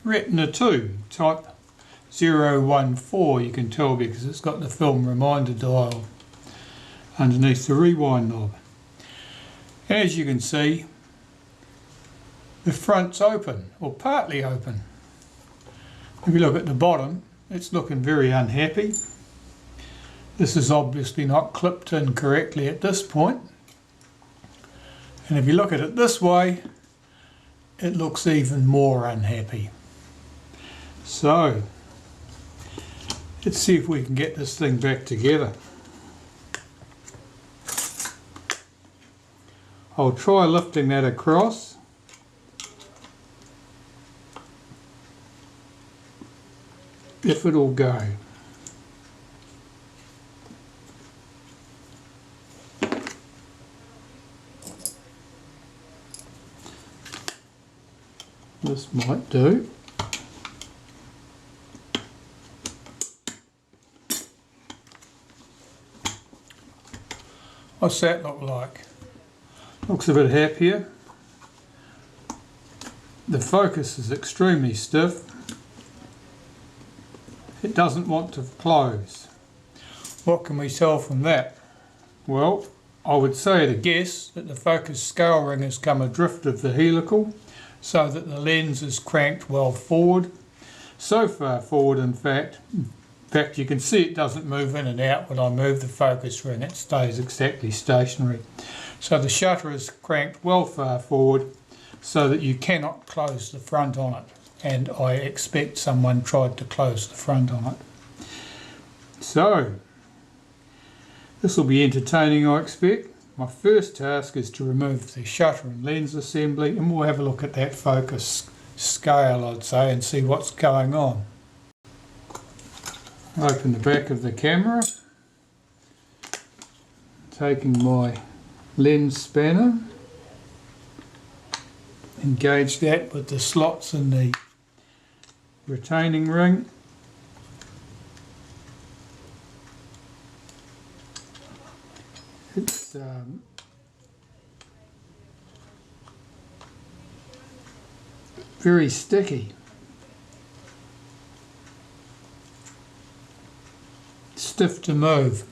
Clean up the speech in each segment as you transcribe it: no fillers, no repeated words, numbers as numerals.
Retina 2 type 014, you can tell because it's got the film reminder dial underneath the rewind knob. As you can see, the front's open, or partly open. If you look at the bottom, it's looking very unhappy. This is obviously not clipped in correctly at this point. And if you look at it this way, it looks even more unhappy. So, let's see if we can get this thing back together. I'll try lifting that across. If it'll go. This might do. What's that look like? Looks a bit happier. The focus is extremely stiff. It doesn't want to close. What can we tell from that? Well, I would say at a guess that the focus scale ring has come adrift of the helical so that the lens is cranked well forward. So far forward in fact you can see it doesn't move in and out when I move the focus ring, it stays exactly stationary. So the shutter is cranked well far forward so that you cannot close the front on it. And I expect someone tried to close the front on it. So, this will be entertaining, I expect. My first task is to remove the shutter and lens assembly, and we'll have a look at that focus scale, I'd say, and see what's going on. Open the back of the camera, taking my lens spanner, engage that with the slots in the retaining ring. It's very sticky. Stiff to move.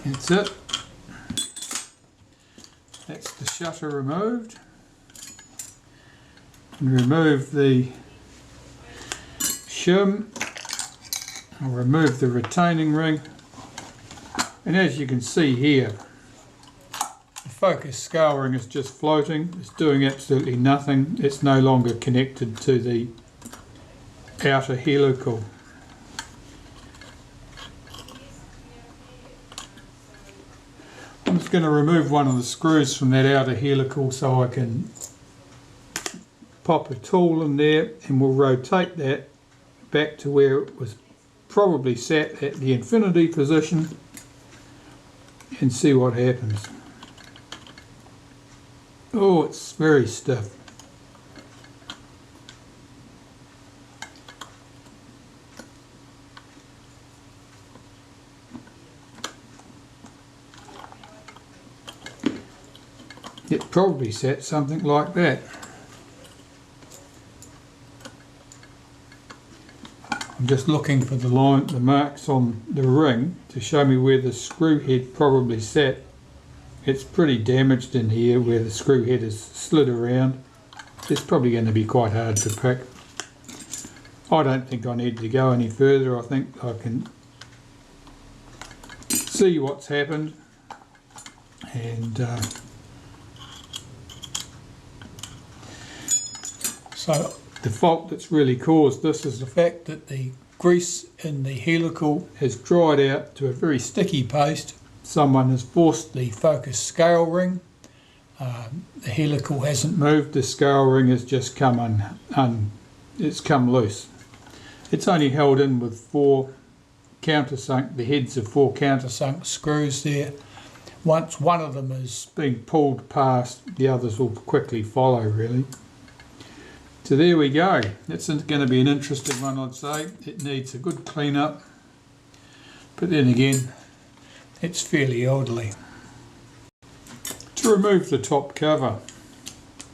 That's it. That's the shutter removed. And remove the shim. I'll remove the retaining ring. And as you can see here, the focus scale ring is just floating. It's doing absolutely nothing. It's no longer connected to the outer helical. I'm just going to remove one of the screws from that outer helical so I can pop a tool in there, and we'll rotate that back to where it was probably sat at the infinity position and see what happens. Oh, it's very stiff. It probably sat something like that. I'm just looking for the marks on the ring to show me where the screw head probably sat. It's pretty damaged in here where the screw head is slid around. It's probably going to be quite hard to pick. I don't think I need to go any further. I think I can see what's happened, and so the fault that's really caused this is the fact that the grease in the helical has dried out to a very sticky paste. Someone has forced the focus scale ring. The helical hasn't moved. The scale ring has just come it's come loose. It's only held in with four countersunk, the heads of four countersunk screws there. Once one of them is being pulled past, the others will quickly follow, really. So there we go. It's going to be an interesting one, I'd say. It needs a good clean up. but then again it's fairly elderly. To remove the top cover,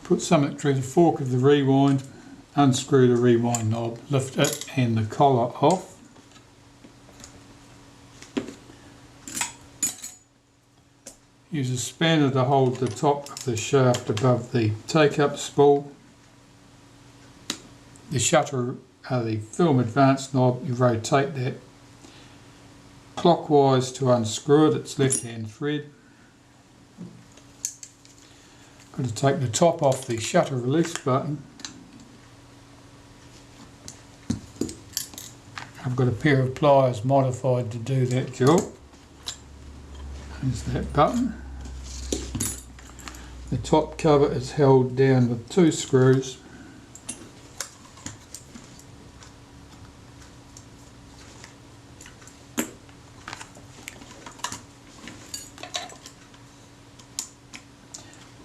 put something through the fork of the rewind, unscrew the rewind knob, lift it and the collar off. Use a spanner to hold the top of the shaft above the take-up spool. The shutter, the film advance knob, you rotate that clockwise to unscrew it, it's left-hand thread. Got to take the top off the shutter release button. I've got a pair of pliers modified to do that job. There's that button. The top cover is held down with 2 screws.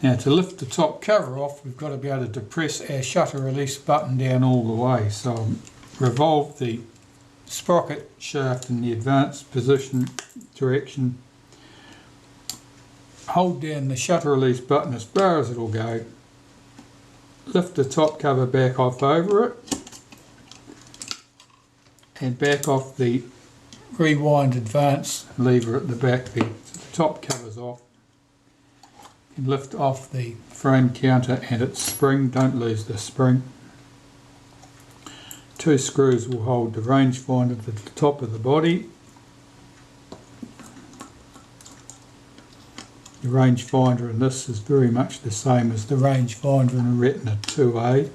Now to lift the top cover off, we've got to be able to depress our shutter release button down all the way. So revolve the sprocket shaft in the advanced position direction. Hold down the shutter release button as far as it'll go. Lift the top cover back off over it. And back off the rewind advance lever at the back there. So the top cover's off. And lift off the frame counter and its spring, don't lose the spring. 2 screws will hold the rangefinder to the top of the body. The rangefinder in this is very much the same as the rangefinder in a Retina 2A.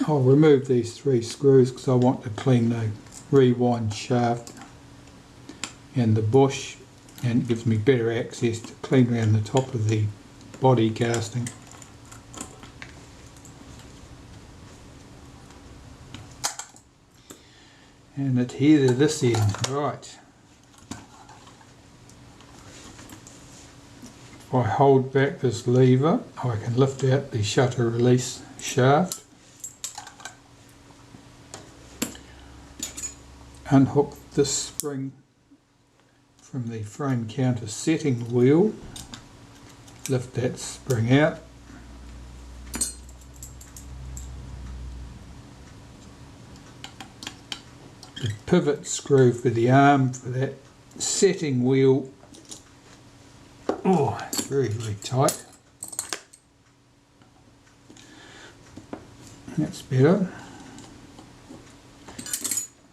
I'll remove these 3 screws because I want to clean the rewind shaft and the bush, and it gives me better access to clean around the top of the body casting. And adhere to this end. Right. If I hold back this lever, I can lift out the shutter release shaft. Unhook this spring from the frame counter setting wheel, lift that spring out, the pivot screw for the arm for that setting wheel, oh it's very tight, that's better.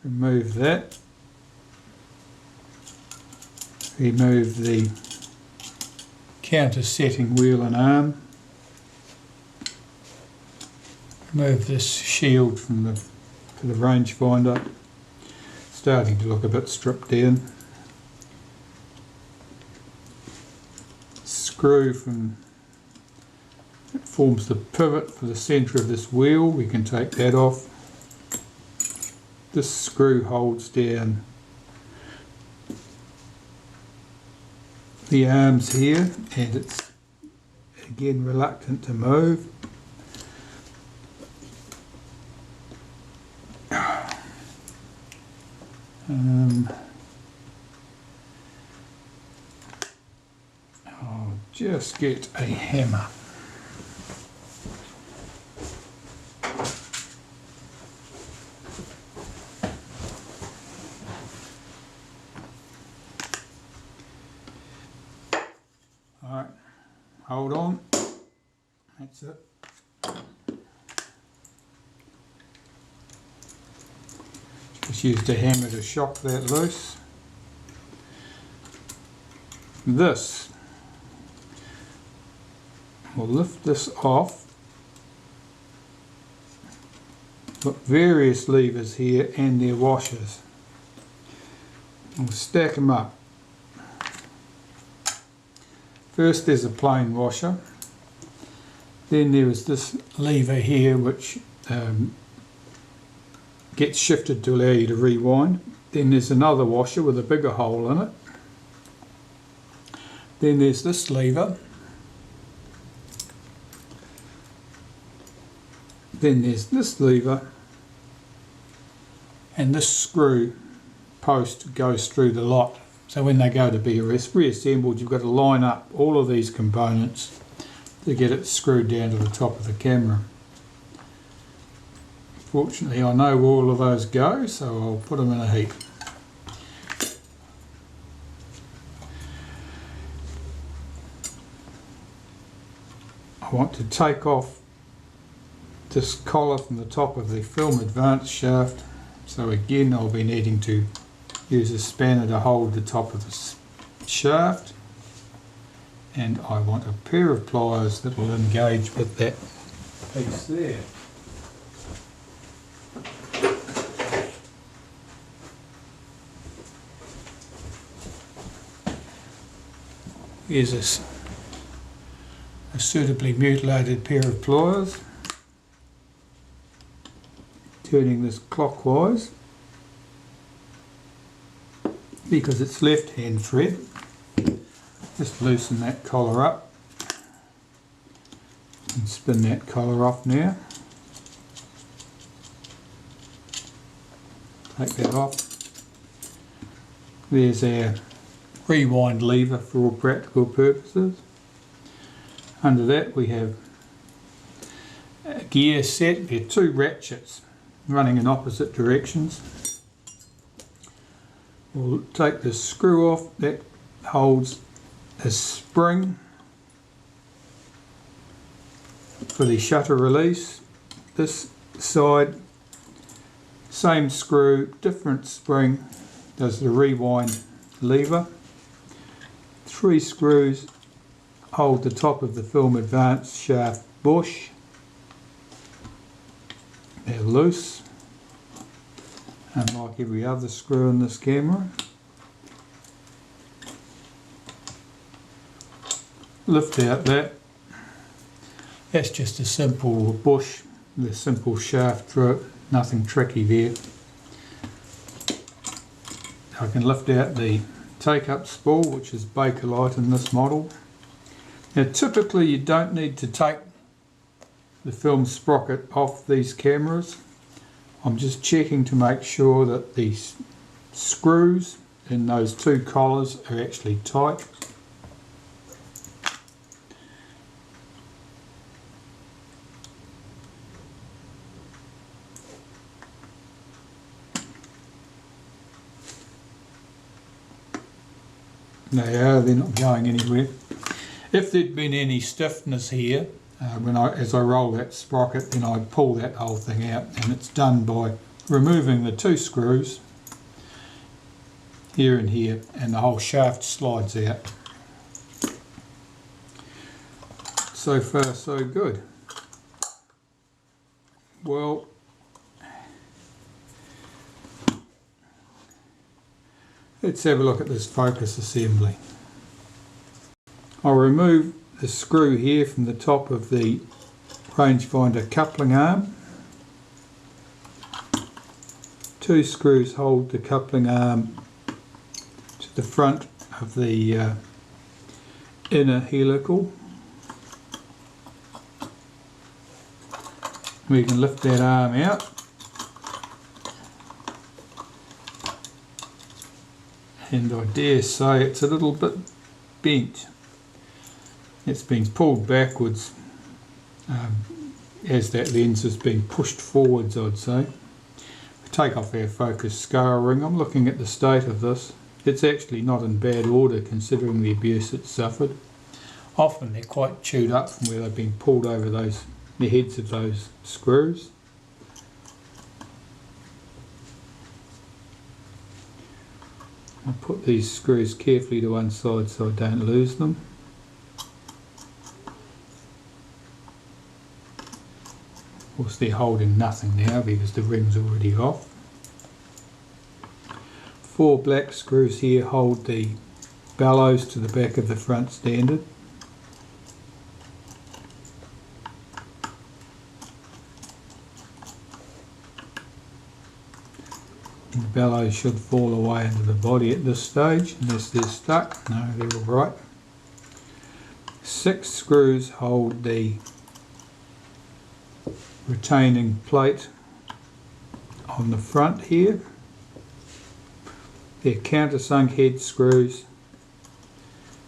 Remove that. Remove the counter setting wheel and arm. Remove this shield from the rangefinder. Starting to look a bit stripped down. Screw from that forms the pivot for the centre of this wheel. We can take that off. This screw holds down the arms here, and it's again reluctant to move. I'll just get a hammer. Alright, hold on, that's it. Just used a hammer to shock that loose. This, we'll lift this off. Got various levers here and their washers. We'll stack them up. First there's a plain washer, then there is this lever here which gets shifted to allow you to rewind. Then there's another washer with a bigger hole in it. Then there's this lever. Then there's this lever, and this screw post goes through the lot. So when they go to be reassembled, you've got to line up all of these components to get it screwed down to the top of the camera. Fortunately, I know where all of those go, so I'll put them in a heap. I want to take off this collar from the top of the film advance shaft, so again I'll be needing to use a spanner to hold the top of the shaft, and I want a pair of pliers that will engage with that piece there. Here's a suitably mutilated pair of pliers. Turning this clockwise because it's left hand thread. Just loosen that collar up and spin that collar off now. Take that off. There's our rewind lever for all practical purposes. Under that we have a gear set. There are two ratchets running in opposite directions. We'll take the screw off that holds a spring for the shutter release. This side, same screw, different spring, does the rewind lever. 3 screws hold the top of the film advance shaft bush. They're loose, and like every other screw in this camera. Lift out that. That's just a simple bush with a simple shaft through it, nothing tricky there. I can lift out the take-up spool, which is Bakelite in this model. Now typically you don't need to take the film sprocket off these cameras. I'm just checking to make sure that the screws in those 2 collars are actually tight. They're not going anywhere. If there'd been any stiffness here, as I roll that sprocket, then I pull that whole thing out, and it's done by removing the 2 screws here and here, and the whole shaft slides out. So far so good. Well, let's have a look at this focus assembly. I'll remove the screw here from the top of the rangefinder coupling arm. 2 screws hold the coupling arm to the front of the inner helical. We can lift that arm out. And I dare say it's a little bit bent. It's been pulled backwards as that lens has been pushed forwards, I'd say. We take off our focus scale ring. I'm looking at the state of this. It's actually not in bad order considering the abuse it suffered. Often they're quite chewed up from where they've been pulled over the heads of those screws. I'll put these screws carefully to one side so I don't lose them. Of course they're holding nothing now because the ring's already off. 4 black screws here hold the bellows to the back of the front standard. The bellows should fall away into the body at this stage unless they're stuck. No, they're all right. 6 screws hold the retaining plate on the front here. They're countersunk head screws,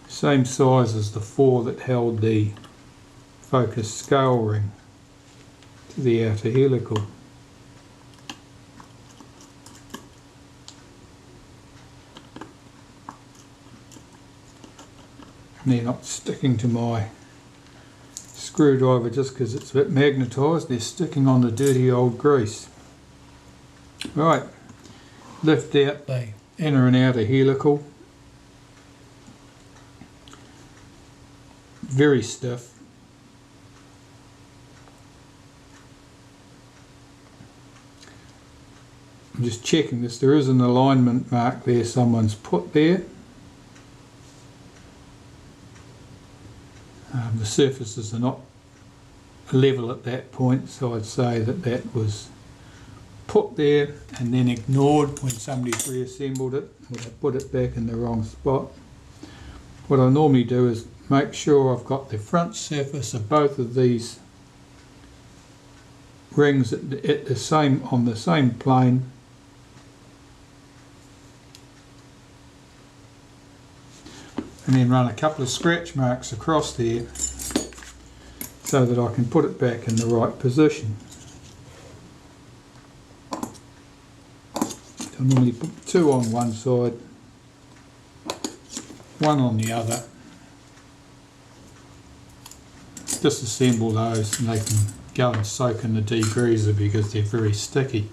same size as the 4 that held the focus scale ring to the outer helical. And they're not sticking to my screwdriver just because it's a bit magnetised, they're sticking on the dirty old grease. Right, lift out the inner and outer helical. Very stiff. I'm just checking this, there is an alignment mark there someone's put there. The surfaces are not level at that point, so I'd say that that was put there and then ignored when somebody's reassembled it, or they put it back in the wrong spot. What I normally do is make sure I've got the front surface of both of these rings on the same plane, and then run a couple of scratch marks across there so that I can put it back in the right position. So I normally put 2 on one side, 1 on the other. Disassemble those and they can go and soak in the degreaser because they're very sticky.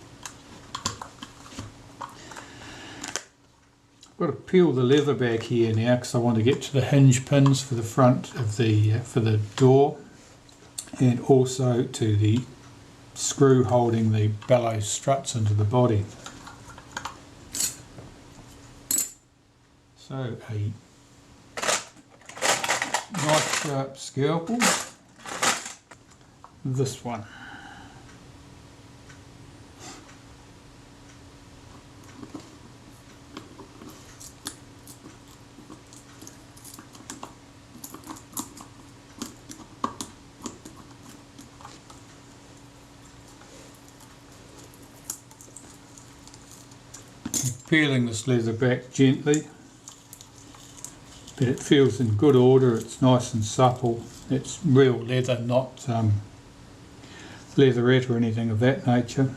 I've got to peel the leather back here now because I want to get to the hinge pins for the front of the for the door, and also to the screw holding the bellows struts into the body. So a nice sharp scalpel, this one. Peeling this leather back gently, but it feels in good order, it's nice and supple, it's real leather, not leatherette or anything of that nature.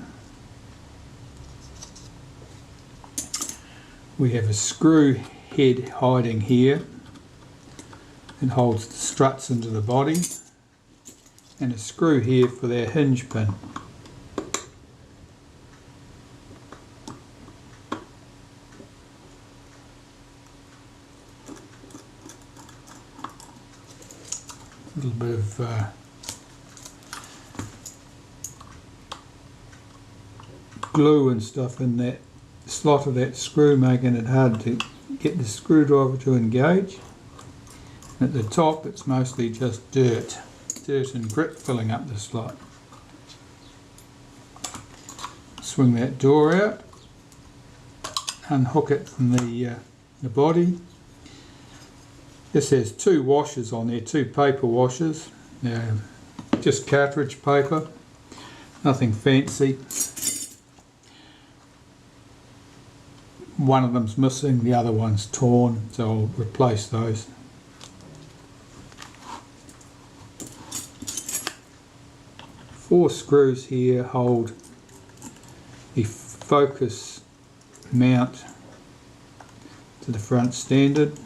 We have a screw head hiding here. It holds the struts into the body, and a screw here for their hinge pin. A little bit of glue and stuff in that slot of that screw, making it hard to get the screwdriver to engage. And at the top it's mostly just dirt and grit filling up the slot. Swing that door out, unhook it from the body. This has 2 washers on there, 2 paper washers, just cartridge paper, nothing fancy. One of them's missing, the other one's torn, so I'll replace those. Four screws here hold the focus mount to the front standard.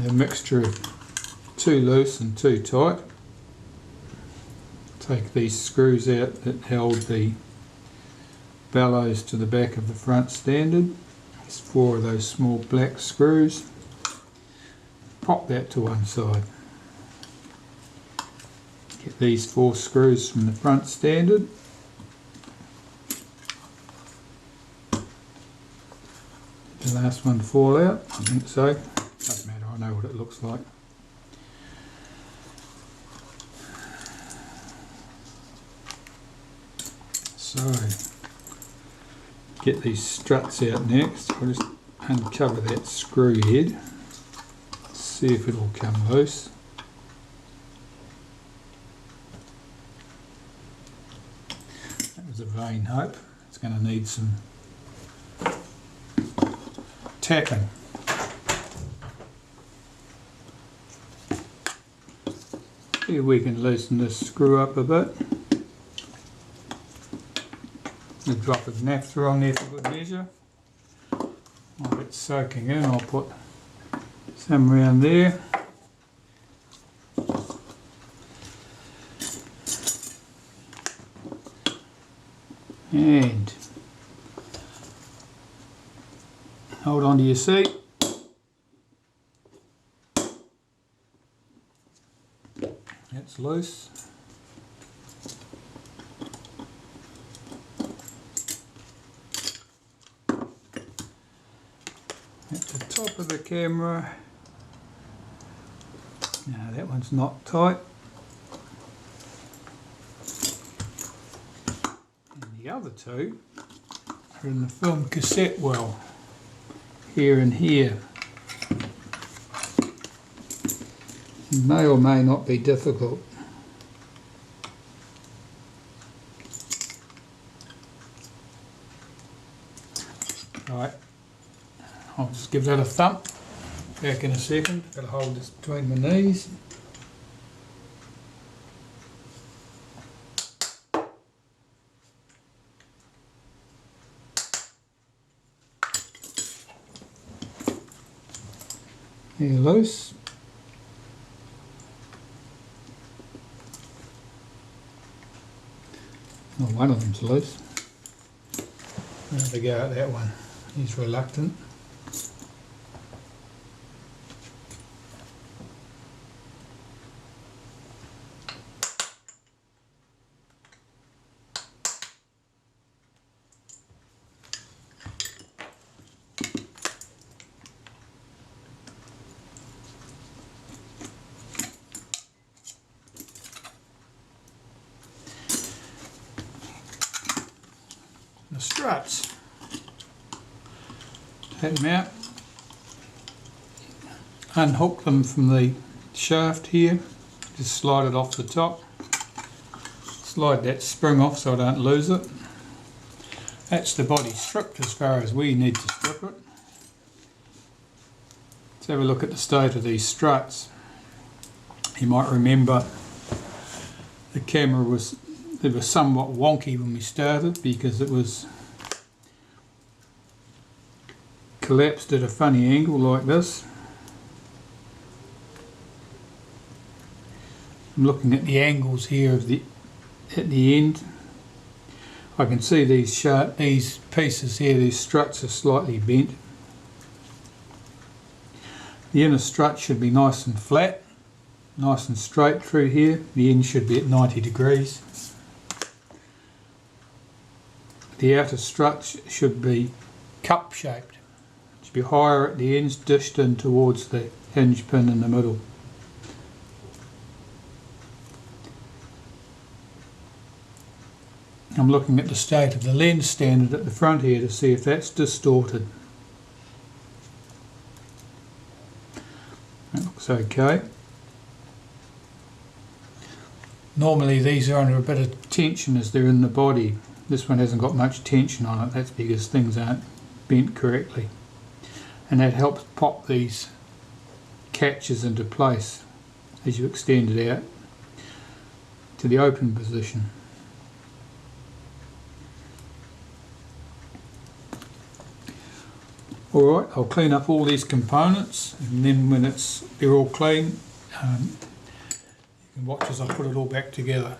A mixture of 2 loose and 2 tight. Take these screws out that held the bellows to the back of the front standard. There's 4 of those small black screws. Pop that to one side. Get these 4 screws from the front standard. Did the last one fall out? I think so. Doesn't matter, I know what it looks like. So, get these struts out next. I'll just uncover that screw head, see if it'll come loose. That was a vain hope. It's going to need some tapping. See if we can loosen this screw up a bit. A drop of naphtha on there for good measure. While it's soaking in, I'll put some around there. And hold on to your seat. That's loose. At the top of the camera. Now that one's not tight. And the other two are in the film cassette well. Here and here. It may or may not be difficult. Right, I'll just give that a thump. Back in a second. Got to hold this between my knees. They're loose. Well, one of them's loose. I'll have to go out that one. He's reluctant. The struts, take them out, unhook them from the shaft here, just slide it off the top, slide that spring off so I don't lose it. That's the body stripped as far as we need to strip it. Let's have a look at the state of these struts. You might remember the camera was somewhat wonky when we started because it was collapsed at a funny angle like this. I'm looking at the angles here at the end. I can see these pieces here, these struts are slightly bent. The inner strut should be nice and flat, nice and straight through here. The end should be at 90 degrees. The outer strut should be cup shaped. It should be higher at the ends, dished in towards the hinge pin in the middle. I'm looking at the state of the lens standard at the front here to see if that's distorted. That looks okay. Normally these are under a bit of tension as they're in the body. This one hasn't got much tension on it, that's because things aren't bent correctly. And that helps pop these catches into place as you extend it out to the open position. Alright, I'll clean up all these components and then when they're all clean, you can watch as I put it all back together.